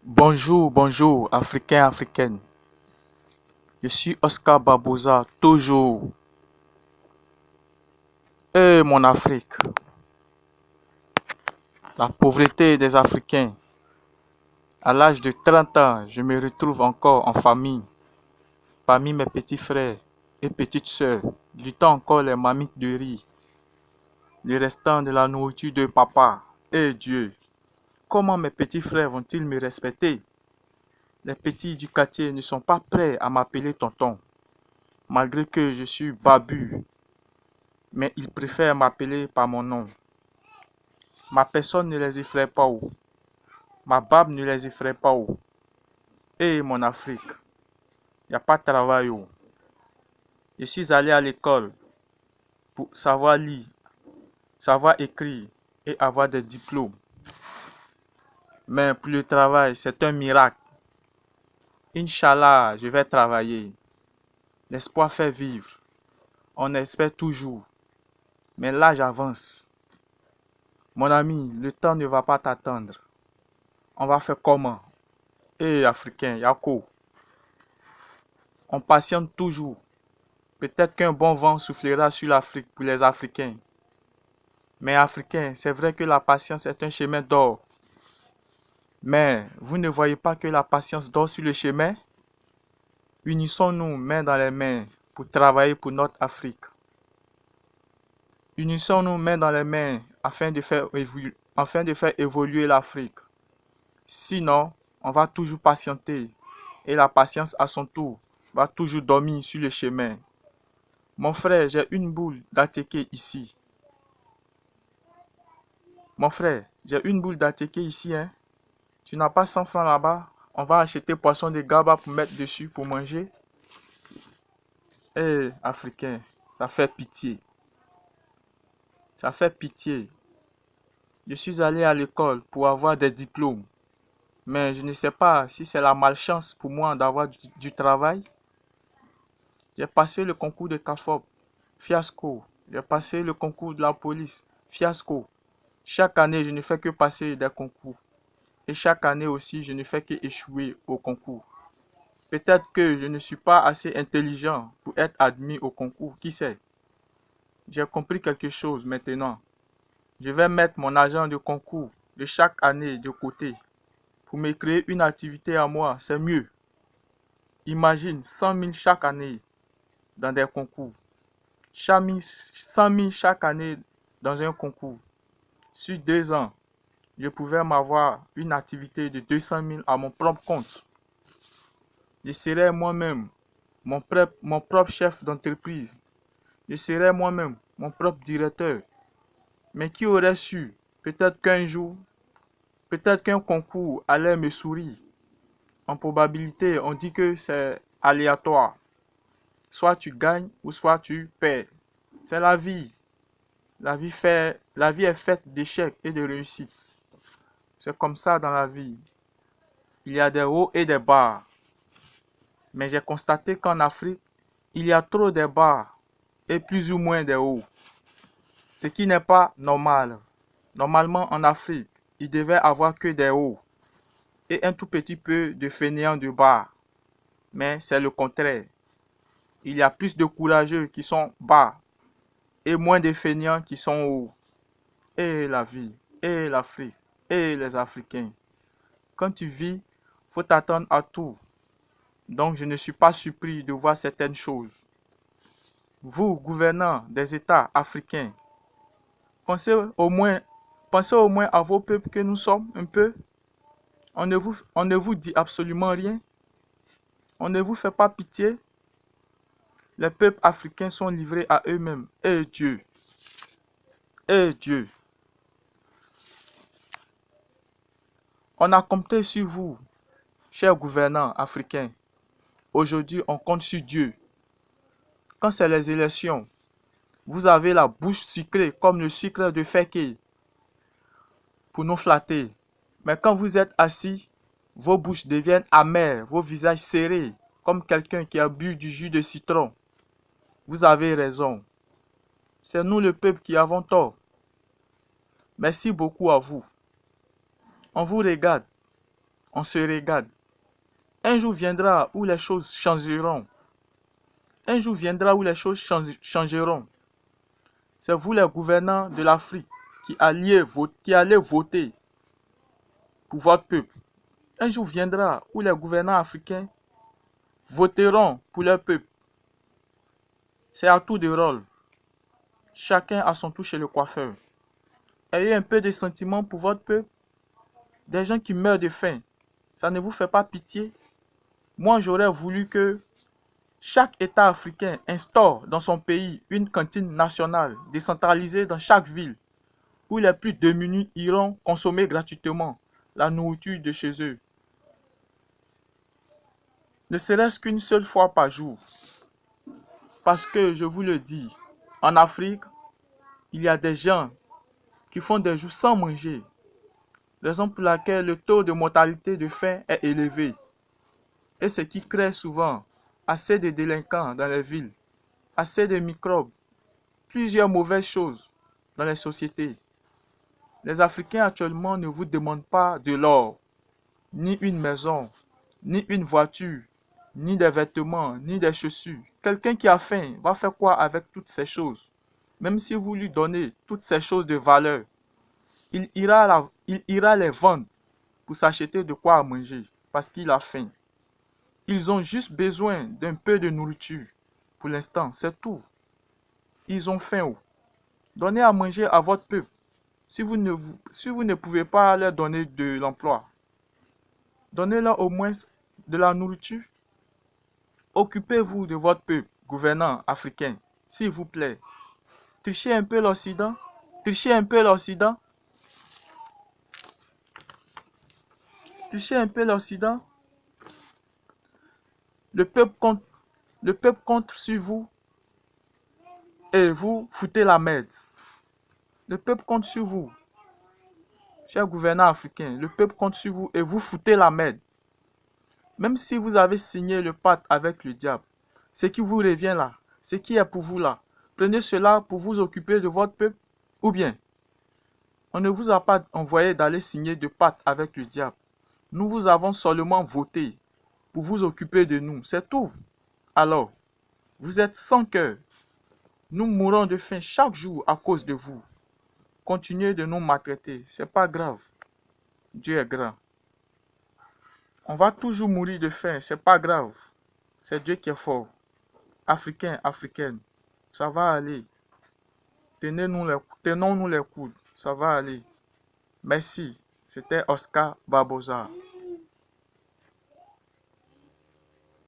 Bonjour, bonjour, Africains, Africaines. Je suis Oscar Barbosa, toujours. Mon Afrique, la pauvreté des Africains. À l'âge de 30 ans, je me retrouve encore en famille, parmi mes petits frères et petites sœurs, du temps encore les mamites de riz, le restant de la nourriture de papa. Dieu, comment mes petits frères vont-ils me respecter? Les petits du quartier ne sont pas prêts à m'appeler tonton, malgré que je suis barbu, mais ils préfèrent m'appeler par mon nom. Ma personne ne les effraie pas. Ma barbe ne les effraie pas. Mon Afrique, il n'y a pas de travail. Je suis allé à l'école pour savoir lire, savoir écrire et avoir des diplômes. Mais pour le travail, c'est un miracle. Inch'Allah, je vais travailler. L'espoir fait vivre. On espère toujours. Mais l'âge avance. Mon ami, le temps ne va pas t'attendre. On va faire comment? Africain, Yako. On patiente toujours. Peut-être qu'un bon vent soufflera sur l'Afrique pour les Africains. Mais Africains, c'est vrai que la patience est un chemin d'or. Mais vous ne voyez pas que la patience dort sur le chemin? Unissons-nous main dans les mains pour travailler pour notre Afrique. Unissons-nous main dans les mains afin de faire évoluer l'Afrique. Sinon, on va toujours patienter. Et la patience, à son tour, va toujours dormir sur le chemin. Mon frère, j'ai une boule d'attiqué ici. Mon frère, j'ai une boule d'attiqué ici, hein. Tu n'as pas 100 francs là-bas? On va acheter poisson de Gaba pour mettre dessus pour manger. Africain, ça fait pitié. Ça fait pitié. Je suis allé à l'école pour avoir des diplômes. Mais je ne sais pas si c'est la malchance pour moi d'avoir du travail. J'ai passé le concours de CAFOP, fiasco. J'ai passé le concours de la police, fiasco. Chaque année, je ne fais que passer des concours. Et chaque année aussi, je ne fais qu'échouer au concours. Peut-être que je ne suis pas assez intelligent pour être admis au concours, qui sait? J'ai compris quelque chose maintenant. Je vais mettre mon argent de concours de chaque année de côté pour me créer une activité à moi, c'est mieux. Imagine 100 000 chaque année dans des concours. 100 000 chaque année dans un concours. Sur 2 ans, je pouvais m'avoir une activité de 200 000 à mon propre compte. Je serais moi-même mon propre chef d'entreprise. Je serais moi-même mon propre directeur. Mais qui aurait su, peut-être qu'un jour, peut-être qu'un concours allait me sourire. En probabilité, on dit que c'est aléatoire. Soit tu gagnes ou soit tu perds. C'est la vie. La vie est faite d'échecs et de réussites. C'est comme ça dans la vie. Il y a des hauts et des bas. Mais j'ai constaté qu'en Afrique, il y a trop de bas et plus ou moins de hauts. Ce qui n'est pas normal. Normalement, en Afrique, il devait avoir que des hauts et un tout petit peu de fainéants de bas. Mais c'est le contraire. Il y a plus de courageux qui sont bas et moins de fainéants qui sont hauts. Et la vie, et l'Afrique, et les Africains. Quand tu vis, faut t'attendre à tout. Donc je ne suis pas surpris de voir certaines choses. Vous, gouvernants des États africains, pensez au moins, pensez au moins à vos peuples que nous sommes un peu. On ne vous dit absolument rien. On ne vous fait pas pitié. Les peuples africains sont livrés à eux-mêmes. Dieu, Dieu. On a compté sur vous, chers gouvernants africains. Aujourd'hui, on compte sur Dieu. Quand c'est les élections, vous avez la bouche sucrée comme le sucre de féqué pour nous flatter. Mais quand vous êtes assis, vos bouches deviennent amères, vos visages serrés, comme quelqu'un qui a bu du jus de citron. Vous avez raison. C'est nous le peuple qui avons tort. Merci beaucoup à vous. On vous regarde. on se regarde. Un jour viendra où les choses changeront. Un jour viendra où les choses changeront. C'est vous les gouvernants de l'Afrique qui allez voter pour votre peuple. Un jour viendra où les gouvernants africains voteront pour leur peuple. C'est à tour de rôle. Chacun a son tour chez le coiffeur. Ayez un peu de sentiment pour votre peuple. Des gens qui meurent de faim, ça ne vous fait pas pitié? Moi, j'aurais voulu que chaque État africain instaure dans son pays une cantine nationale décentralisée dans chaque ville où les plus démunis iront consommer gratuitement la nourriture de chez eux. Ne serait-ce qu'une seule fois par jour. Parce que, je vous le dis, en Afrique, il y a des gens qui font des jours sans manger. Raison pour laquelle le taux de mortalité de faim est élevé. Et ce qui crée souvent assez de délinquants dans les villes, assez de microbes, plusieurs mauvaises choses dans les sociétés. Les Africains actuellement ne vous demandent pas de l'or, ni une maison, ni une voiture, ni des vêtements, ni des chaussures. Quelqu'un qui a faim va faire quoi avec toutes ces choses? Même si vous lui donnez toutes ces choses de valeur, il ira les vendre pour s'acheter de quoi manger parce qu'il a faim. Ils ont juste besoin d'un peu de nourriture. Pour l'instant, c'est tout. Ils ont faim. Donnez à manger à votre peuple. Si vous ne pouvez pas leur donner de l'emploi, donnez-leur au moins de la nourriture. Occupez-vous de votre peuple, gouvernants africains, s'il vous plaît. Trichez un peu l'Occident. Trichez un peu l'Occident. Trichez un peu l'Occident. Le peuple compte sur vous et vous foutez la merde. Le peuple compte sur vous. Chers gouvernants africains, le peuple compte sur vous et vous foutez la merde. Même si vous avez signé le pacte avec le diable, ce qui vous revient là, ce qui est pour vous là, prenez cela pour vous occuper de votre peuple, ou bien, on ne vous a pas envoyé d'aller signer de pacte avec le diable. Nous vous avons seulement voté pour vous occuper de nous, c'est tout. Alors, vous êtes sans cœur. Nous mourons de faim chaque jour à cause de vous. Continuez de nous maltraiter, c'est pas grave. Dieu est grand. On va toujours mourir de faim, c'est pas grave. C'est Dieu qui est fort. Africains, africaines, ça va aller. Tenons-nous les coudes, ça va aller. Merci, c'était Oscar Barbosa.